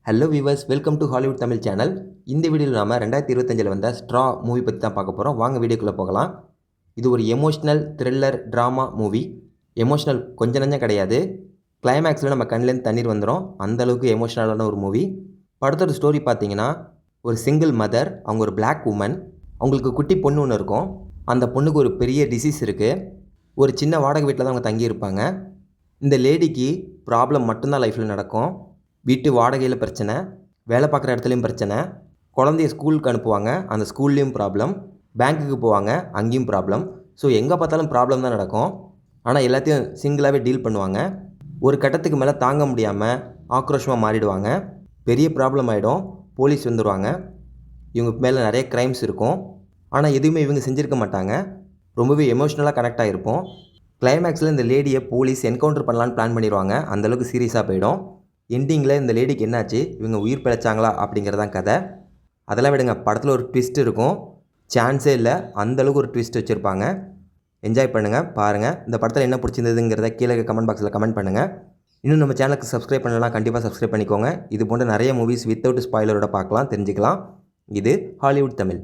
Hello viewers, welcome to Hollywood Tamil channel. இந்த வீடியோவில் நாம் 2025 வந்த ஸ்ட்ரா மூவி பற்றி தான் பார்க்க போகிறோம். வாங்க வீடியோக்குள்ளே போகலாம். இது ஒரு emotional thriller drama movie. Emotional கொஞ்சம் நஞ்சம் கிடையாது. கிளைமேக்ஸில் நம்ம கண்ணிலேருந்து தண்ணீர் வந்துடும். அந்தளவுக்கு எமோஷ்னலான ஒரு மூவி. படத்தோட ஸ்டோரி பார்த்தீங்கன்னா, ஒரு சிங்கிள் மதர், அவங்க ஒரு பிளாக் உமன். அவங்களுக்கு குட்டி பொண்ணு ஒன்று இருக்கும். அந்த பொண்ணுக்கு ஒரு பெரிய டிசீஸ் இருக்குது. ஒரு சின்ன வாடகை வீட்டில் தான் அவங்க தங்கியிருப்பாங்க. இந்த லேடிக்கு ப்ராப்ளம் மட்டும்தான் லைஃப்பில் நடக்கும். வீட்டு வாடகையில் பிரச்சனை, வேலை பார்க்குற இடத்துலையும் பிரச்சனை, குழந்தைய ஸ்கூலுக்கு அனுப்புவாங்க, அந்த ஸ்கூல்லேயும் ப்ராப்ளம், பேங்க்குக்கு போவாங்க, அங்கேயும் ப்ராப்ளம். ஸோ எங்கே பார்த்தாலும் ப்ராப்ளம் தான் நடக்கும். ஆனால் எல்லாத்தையும் சிங்கிளாகவே டீல் பண்ணுவாங்க. ஒரு கட்டத்துக்கு மேலே தாங்க முடியாமல் ஆக்ரோஷமாக மாறிடுவாங்க. பெரிய ப்ராப்ளம் ஆகிடும். போலீஸ் வந்துடுவாங்க. இவங்க மேலே நிறைய க்ரைம்ஸ் இருக்கும். ஆனால் எதுவுமே இவங்க செஞ்சுருக்க மாட்டாங்க. ரொம்பவே எமோஷ்னலாக கனெக்ட் ஆகிருப்போம். கிளைமேக்ஸில் இந்த லேடியை போலீஸ் என்கவுண்டர் பண்ணலான்னு பிளான் பண்ணிடுவாங்க. அந்தளவுக்கு சீரியஸாக போயிடும். எண்டிங்கில் இந்த லேடிக்கு என்னாச்சு, இவங்க உயிர் பிழைச்சாங்களா அப்படிங்கிறதான் கதை. அதெல்லாம் விடுங்க, படத்தில் ஒரு ட்விஸ்ட் இருக்கும். சான்ஸே இல்லை, அந்தளவுக்கு ஒரு ட்விஸ்ட் வச்சுருப்பாங்க. என்ஜாய் பண்ணுங்கள், பாருங்கள். இந்த படத்தில் என்ன பிடிச்சிருந்ததுங்கிறத கீழே கமெண்ட் பாக்ஸில் கமெண்ட் பண்ணுங்கள். இன்னும் நம்ம சேனலுக்கு சப்ஸ்கிரைப் பண்ணலாம், கண்டிப்பாக சப்ஸ்கிரைப் பண்ணிக்கோங்க. இது போன்ற நிறைய மூவிஸ் வித்தவுட் ஸ்பாய்லரோட பார்க்கலாம், தெரிஞ்சுக்கலாம். இது ஹாலிவுட் தமிழ்.